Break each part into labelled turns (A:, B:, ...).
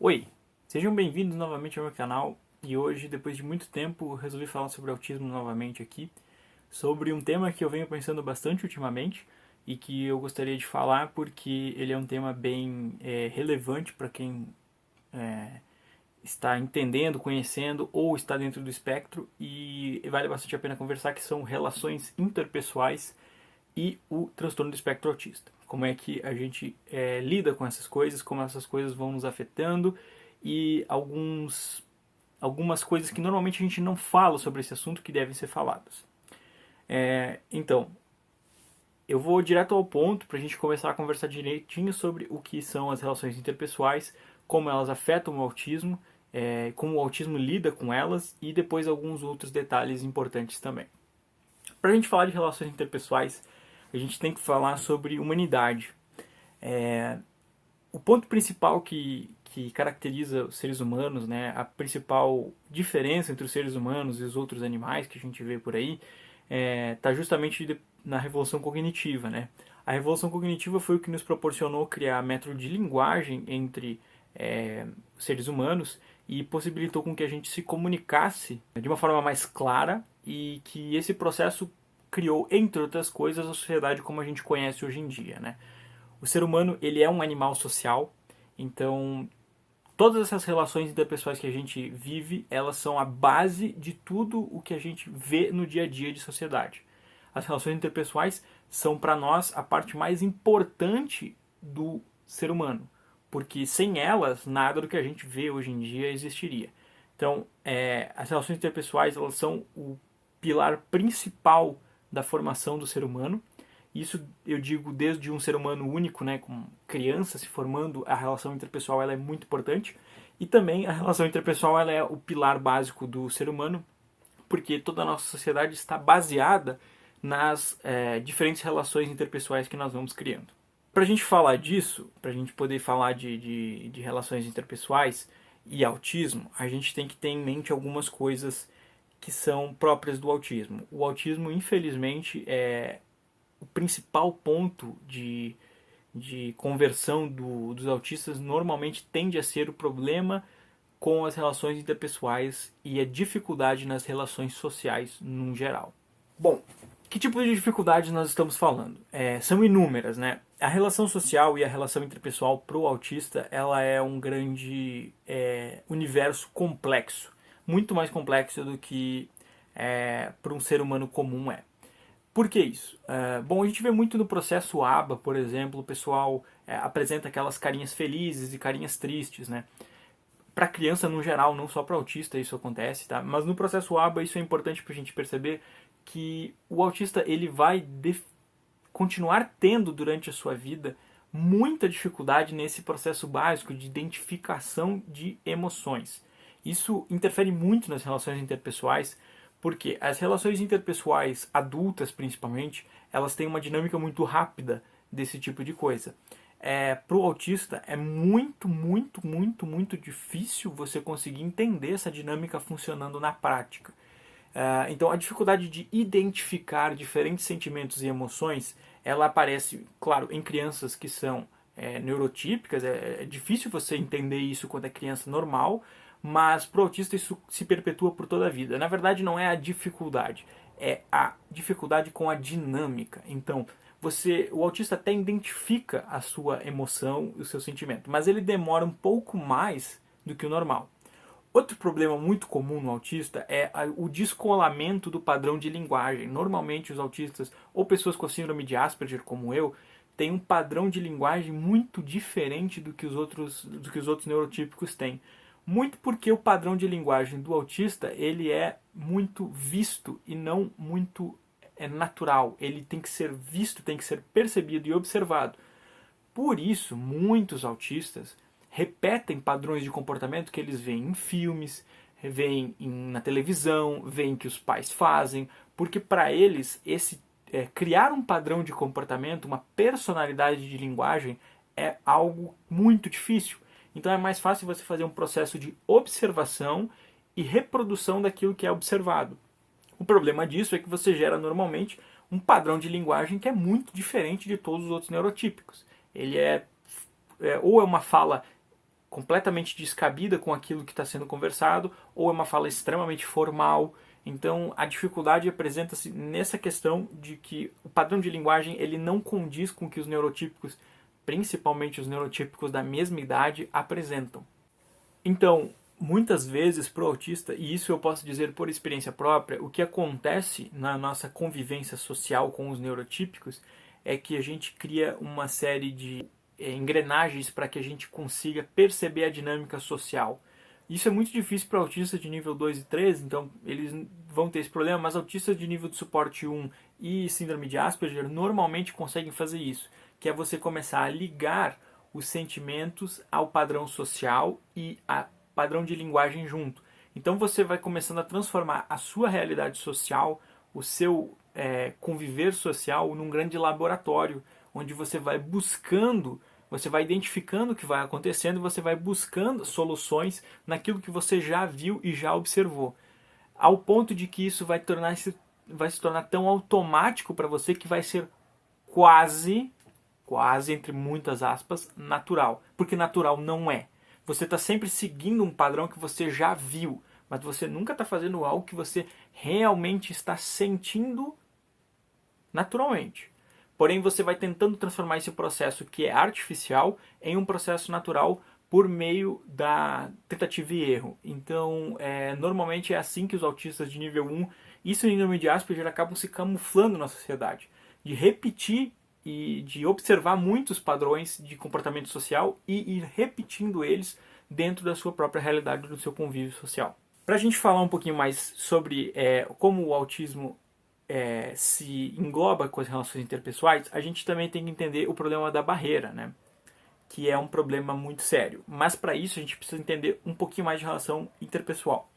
A: Oi, sejam bem-vindos novamente ao meu canal e hoje, depois de muito tempo, resolvi falar sobre autismo novamente aqui, sobre um tema que eu venho pensando bastante ultimamente e que eu gostaria de falar porque ele é um tema bem relevante para quem está entendendo, conhecendo ou está dentro do espectro e vale bastante a pena conversar, que são relações interpessoais e o transtorno do espectro autista. Como é que a gente lida com essas coisas, como essas coisas vão nos afetando e algumas coisas que normalmente a gente não fala sobre esse assunto que devem ser faladas. Então, eu vou direto ao ponto para a gente começar a conversar direitinho sobre o que são as relações interpessoais, como elas afetam o autismo, como o autismo lida com elas e depois alguns outros detalhes importantes também. Para a gente falar de relações interpessoais, a gente tem que falar sobre humanidade. O ponto principal que caracteriza os seres humanos, né, a principal diferença entre os seres humanos e os outros animais que a gente vê por aí, está justamente na revolução cognitiva. Né? A revolução cognitiva foi o que nos proporcionou criar método de linguagem entre os seres humanos e possibilitou com que a gente se comunicasse de uma forma mais clara e que esse processo criou, entre outras coisas, a sociedade como a gente conhece hoje em dia. Né? O ser humano ele é um animal social, então todas essas relações interpessoais que a gente vive, elas são a base de tudo o que a gente vê no dia a dia de sociedade. As relações interpessoais são para nós a parte mais importante do ser humano, porque sem elas nada do que a gente vê hoje em dia existiria. Então, as relações interpessoais elas são o pilar principal da formação do ser humano. Isso eu digo desde um ser humano único, né, com criança se formando, a relação interpessoal ela é muito importante. E também a relação interpessoal ela é o pilar básico do ser humano, porque toda a nossa sociedade está baseada nas diferentes relações interpessoais que nós vamos criando. Para a gente falar disso, para a gente poder falar de relações interpessoais e autismo, a gente tem que ter em mente algumas coisas que são próprias do autismo. O autismo, infelizmente, é o principal ponto de conversão dos autistas normalmente tende a ser o problema com as relações interpessoais e a dificuldade nas relações sociais no geral. Bom, que tipo de dificuldades nós estamos falando? São inúmeras, né? A relação social e a relação interpessoal para o autista ela é um grande universo complexo, muito mais complexo do que para um ser humano comum é. Por que isso? Bom, a gente vê muito no processo ABA, por exemplo, o pessoal apresenta aquelas carinhas felizes e carinhas tristes, né? Para criança no geral, não só para autista isso acontece, tá? Mas no processo ABA isso é importante para a gente perceber que o autista ele vai continuar tendo durante a sua vida muita dificuldade nesse processo básico de identificação de emoções. Isso interfere muito nas relações interpessoais, porque as relações interpessoais adultas, principalmente, elas têm uma dinâmica muito rápida desse tipo de coisa. Para o autista é muito difícil você conseguir entender essa dinâmica funcionando na prática. Então a dificuldade de identificar diferentes sentimentos e emoções, ela aparece, claro, em crianças que são neurotípicas, é difícil você entender isso quando é criança normal, mas para o autista isso se perpetua por toda a vida. Na verdade não é a dificuldade, é a dificuldade com a dinâmica. Então, o autista até identifica a sua emoção e o seu sentimento, mas ele demora um pouco mais do que o normal. Outro problema muito comum no autista é o descolamento do padrão de linguagem. Normalmente os autistas ou pessoas com a síndrome de Asperger, como eu, têm um padrão de linguagem muito diferente do que os outros neurotípicos têm. Muito porque o padrão de linguagem do autista ele é muito visto e não muito natural. Ele tem que ser visto, tem que ser percebido e observado. Por isso, muitos autistas repetem padrões de comportamento que eles veem em filmes, veem na televisão, veem que os pais fazem, porque para eles criar um padrão de comportamento, uma personalidade de linguagem é algo muito difícil. Então é mais fácil você fazer um processo de observação e reprodução daquilo que é observado. O problema disso é que você gera normalmente um padrão de linguagem que é muito diferente de todos os outros neurotípicos. Ele ou é uma fala completamente descabida com aquilo que está sendo conversado, ou é uma fala extremamente formal. Então a dificuldade apresenta-se nessa questão de que o padrão de linguagem ele não condiz com o que os neurotípicos, principalmente os neurotípicos da mesma idade, apresentam. Então, muitas vezes para o autista, e isso eu posso dizer por experiência própria, o que acontece na nossa convivência social com os neurotípicos é que a gente cria uma série de engrenagens para que a gente consiga perceber a dinâmica social. Isso é muito difícil para autistas de nível 2 e 3, então eles vão ter esse problema, mas autistas de nível de suporte 1 e síndrome de Asperger normalmente conseguem fazer isso, que é você começar a ligar os sentimentos ao padrão social e a padrão de linguagem junto. Então você vai começando a transformar a sua realidade social, o seu conviver social num grande laboratório, onde você vai buscando, você vai identificando o que vai acontecendo e você vai buscando soluções naquilo que você já viu e já observou. Ao ponto de que isso vai se tornar tão automático para você que vai ser quase, entre muitas aspas, natural. Porque natural não é. Você está sempre seguindo um padrão que você já viu, mas você nunca está fazendo algo que você realmente está sentindo naturalmente. Porém, você vai tentando transformar esse processo que é artificial em um processo natural por meio da tentativa e erro. Então, normalmente é assim que os autistas de nível 1 e síndrome de Asperger acabam se camuflando na sociedade. De repetir e de observar muitos padrões de comportamento social e ir repetindo eles dentro da sua própria realidade, do seu convívio social. Para a gente falar um pouquinho mais sobre como o autismo se engloba com as relações interpessoais, a gente também tem que entender o problema da barreira, né? Que é um problema muito sério. Mas para isso a gente precisa entender um pouquinho mais de relação interpessoal.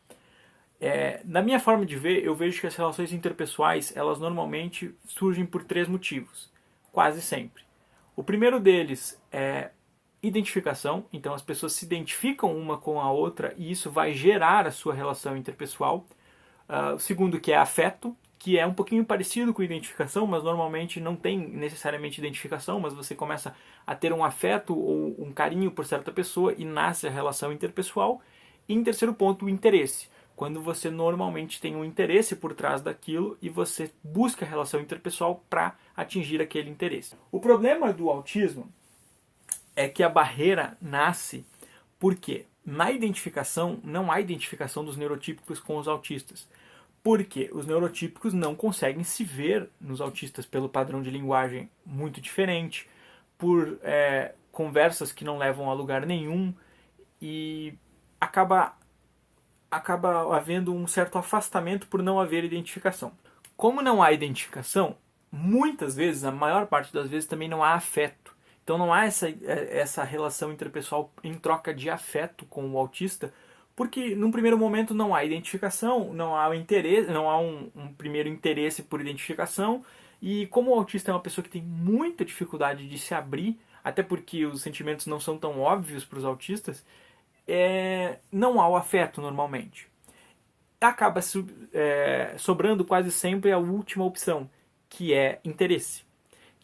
A: Na minha forma de ver, eu vejo que as relações interpessoais, elas normalmente surgem por 3 motivos, quase sempre. O primeiro deles é identificação, então as pessoas se identificam uma com a outra e isso vai gerar a sua relação interpessoal. O segundo que é afeto, que é um pouquinho parecido com identificação, mas normalmente não tem necessariamente identificação, mas você começa a ter um afeto ou um carinho por certa pessoa e nasce a relação interpessoal. E em terceiro ponto, o interesse, quando você normalmente tem um interesse por trás daquilo e você busca a relação interpessoal para atingir aquele interesse. O problema do autismo é que a barreira nasce porque na identificação não há identificação dos neurotípicos com os autistas. Porque os neurotípicos não conseguem se ver nos autistas pelo padrão de linguagem muito diferente, por conversas que não levam a lugar nenhum e acaba havendo um certo afastamento por não haver identificação. Como não há identificação, muitas vezes, a maior parte das vezes, também não há afeto. Então não há essa relação interpessoal em troca de afeto com o autista, porque num primeiro momento não há identificação, não há interesse, não há um primeiro interesse por identificação, e como o autista é uma pessoa que tem muita dificuldade de se abrir, até porque os sentimentos não são tão óbvios para os autistas, não há o afeto normalmente. Acaba sobrando quase sempre a última opção, que é interesse.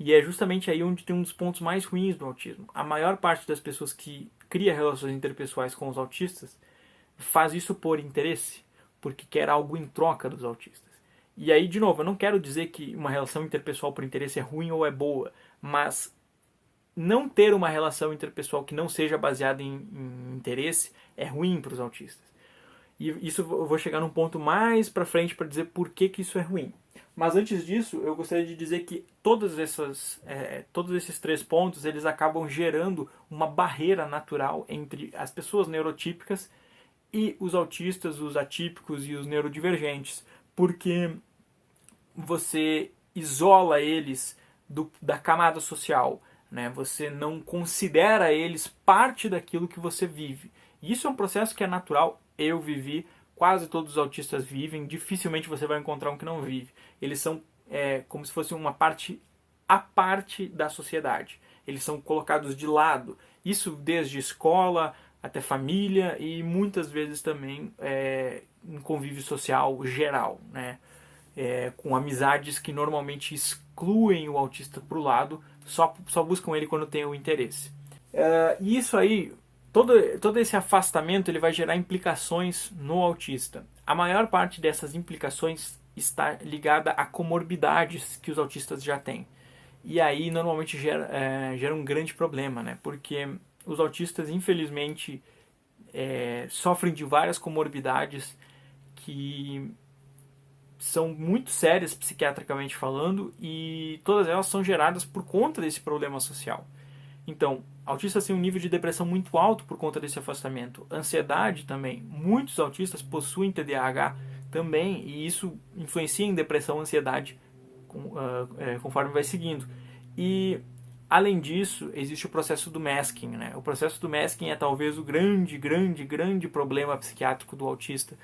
A: E é justamente aí onde tem um dos pontos mais ruins do autismo. A maior parte das pessoas que cria relações interpessoais com os autistas faz isso por interesse, porque quer algo em troca dos autistas. E aí, de novo, eu não quero dizer que uma relação interpessoal por interesse é ruim ou é boa, mas não ter uma relação interpessoal que não seja baseada em interesse é ruim para os autistas. E isso eu vou chegar num ponto mais para frente para dizer por que isso é ruim. Mas antes disso, eu gostaria de dizer que todos esses 3 pontos eles acabam gerando uma barreira natural entre as pessoas neurotípicas e os autistas, os atípicos e os neurodivergentes, porque você isola eles da camada social, né? Você não considera eles parte daquilo que você vive. E isso é um processo que é natural, eu vivi, quase todos os autistas vivem, dificilmente você vai encontrar um que não vive. Eles são como se fosse uma parte à parte da sociedade. Eles são colocados de lado. Isso desde escola até família e muitas vezes também em convívio social geral, né? Com amizades que normalmente excluem o autista para o lado, só buscam ele quando tem o interesse. E isso aí todo esse afastamento ele vai gerar implicações no autista. A maior parte dessas implicações está ligada a comorbidades que os autistas já têm. E aí normalmente gera um grande problema, né? Porque os autistas, infelizmente, sofrem de várias comorbidades que são muito sérias psiquiatricamente falando, e todas elas são geradas por conta desse problema social. Então, autistas têm um nível de depressão muito alto por conta desse afastamento. Ansiedade também. Muitos autistas possuem TDAH também, e isso influencia em depressão e ansiedade conforme vai seguindo. E, além disso, existe o processo do masking, né? O processo do masking é talvez o grande problema psiquiátrico do autista,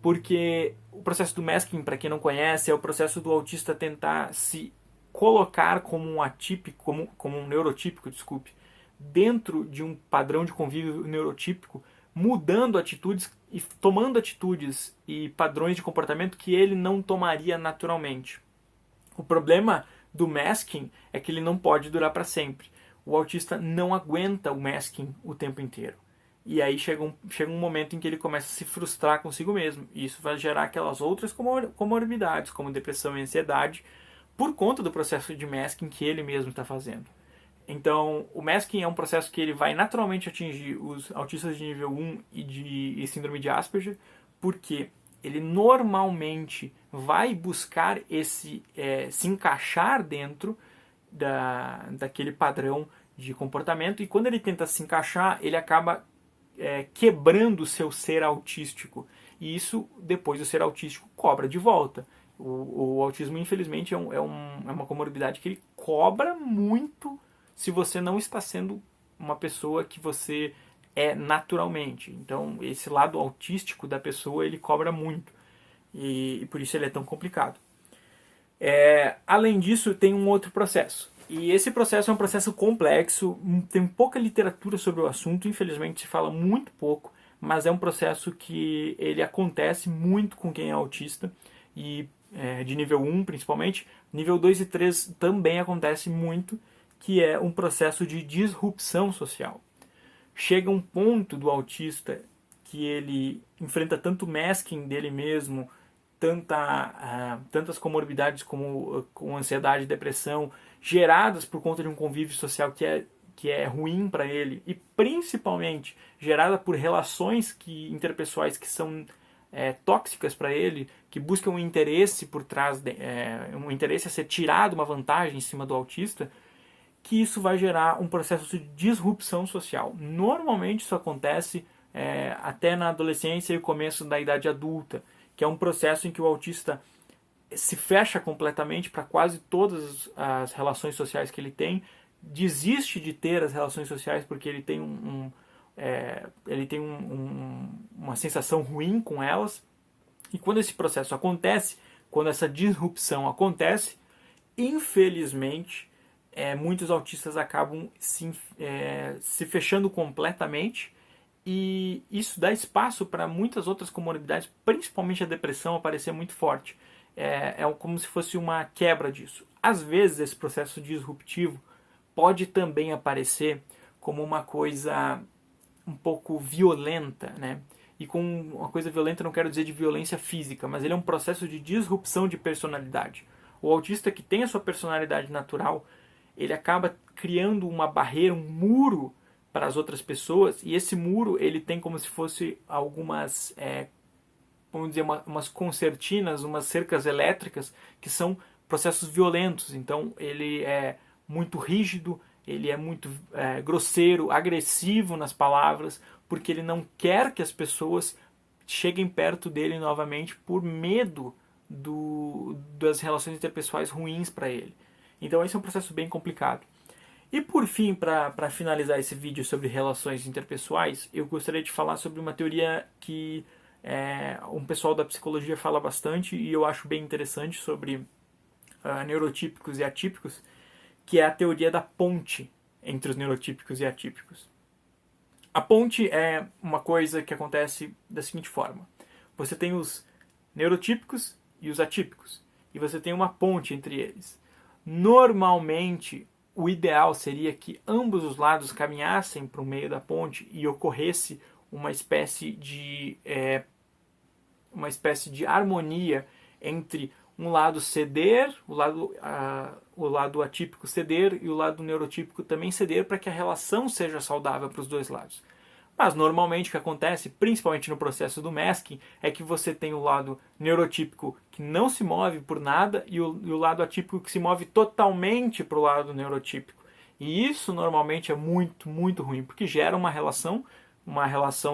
A: porque o processo do masking, para quem não conhece, é o processo do autista tentar se colocar como um atípico, como um neurotípico, desculpe, dentro de um padrão de convívio neurotípico, mudando atitudes e tomando atitudes e padrões de comportamento que ele não tomaria naturalmente. O problema do masking é que ele não pode durar para sempre. O autista não aguenta o masking o tempo inteiro. E aí chega um momento em que ele começa a se frustrar consigo mesmo. E isso vai gerar aquelas outras comorbidades, como depressão e ansiedade, por conta do processo de masking que ele mesmo está fazendo. Então, o masking é um processo que ele vai naturalmente atingir os autistas de nível 1 e síndrome de Asperger, porque ele normalmente vai buscar se encaixar dentro daquele padrão de comportamento, e quando ele tenta se encaixar, ele acaba quebrando o seu ser autístico. E isso, depois do ser autístico, cobra de volta. O autismo, infelizmente, é uma comorbidade que ele cobra muito se você não está sendo uma pessoa que você é naturalmente. Então, esse lado autístico da pessoa, ele cobra muito. E por isso ele é tão complicado. Além disso, tem um outro processo. E esse processo é um processo complexo, tem pouca literatura sobre o assunto, infelizmente se fala muito pouco, mas é um processo que ele acontece muito com quem é autista, e de nível 1 principalmente, nível 2 e 3 também acontece muito, que é um processo de disrupção social. Chega um ponto do autista que ele enfrenta tanto masking dele mesmo, tantas comorbidades como ansiedade e depressão, geradas por conta de um convívio social que é ruim para ele, e principalmente gerada por relações interpessoais que são tóxicas para ele, que buscam um interesse por trás, um interesse a ser tirado, uma vantagem em cima do autista, que isso vai gerar um processo de disrupção social. Normalmente isso acontece até na adolescência e começo da idade adulta, que é um processo em que o autista se fecha completamente para quase todas as relações sociais que ele tem, desiste de ter as relações sociais porque ele tem uma sensação ruim com elas. E quando esse processo acontece, quando essa disrupção acontece, infelizmente, muitos autistas acabam se fechando completamente, e isso dá espaço para muitas outras comorbidades, principalmente a depressão, aparecer muito forte. Como se fosse uma quebra disso. Às vezes esse processo disruptivo pode também aparecer como uma coisa um pouco violenta, né? E com uma coisa violenta não quero dizer de violência física, mas ele é um processo de disrupção de personalidade. O autista que tem a sua personalidade natural, ele acaba criando uma barreira, um muro para as outras pessoas, e esse muro ele tem como se fosse algumas, vamos dizer, umas concertinas, umas cercas elétricas, que são processos violentos. Então ele é muito rígido, ele é muito grosseiro, agressivo nas palavras, porque ele não quer que as pessoas cheguem perto dele novamente por medo das relações interpessoais ruins para ele. Então esse é um processo bem complicado. E por fim, para finalizar esse vídeo sobre relações interpessoais, eu gostaria de falar sobre uma teoria que um pessoal da psicologia fala bastante, e eu acho bem interessante, sobre neurotípicos e atípicos, que é a teoria da ponte entre os neurotípicos e atípicos. A ponte é uma coisa que acontece da seguinte forma: você tem os neurotípicos e os atípicos, e você tem uma ponte entre eles. Normalmente, o ideal seria que ambos os lados caminhassem para o meio da ponte e ocorresse uma espécie de harmonia entre um lado ceder, o lado atípico ceder e o lado neurotípico também ceder, para que a relação seja saudável para os dois lados. Mas normalmente o que acontece, principalmente no processo do masking, é que você tem o lado neurotípico que não se move por nada e o lado atípico que se move totalmente para o lado neurotípico. E isso normalmente é muito, muito ruim, porque gera uma relação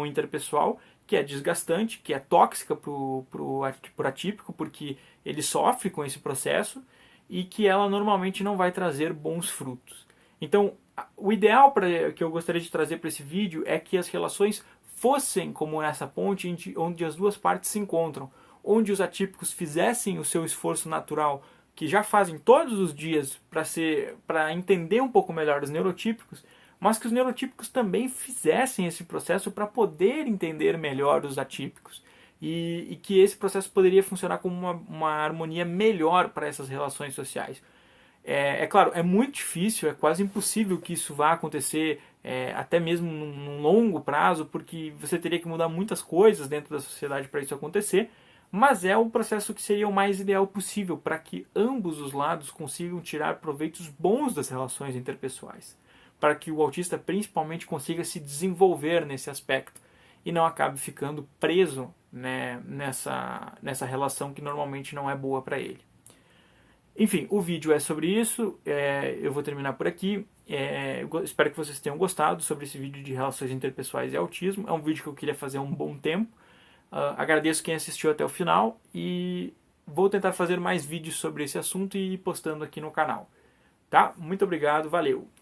A: interpessoal que é desgastante, que é tóxica para o atípico, porque ele sofre com esse processo e que ela normalmente não vai trazer bons frutos. Então, o ideal que eu gostaria de trazer para esse vídeo é que as relações fossem como essa ponte onde as duas partes se encontram, onde os atípicos fizessem o seu esforço natural, que já fazem todos os dias para entender um pouco melhor os neurotípicos, mas que os neurotípicos também fizessem esse processo para poder entender melhor os atípicos. E que esse processo poderia funcionar como uma harmonia melhor para essas relações sociais. É claro, é muito difícil, é quase impossível que isso vá acontecer até mesmo num longo prazo, porque você teria que mudar muitas coisas dentro da sociedade para isso acontecer, mas é o processo que seria o mais ideal possível para que ambos os lados consigam tirar proveitos bons das relações interpessoais, para que o autista principalmente consiga se desenvolver nesse aspecto e não acabe ficando preso, né, nessa relação que normalmente não é boa para ele. Enfim, o vídeo é sobre isso, eu vou terminar por aqui. Espero que vocês tenham gostado sobre esse vídeo de relações interpessoais e autismo. É um vídeo que eu queria fazer há um bom tempo. Agradeço quem assistiu até o final e vou tentar fazer mais vídeos sobre esse assunto e ir postando aqui no canal. Tá? Muito obrigado, valeu!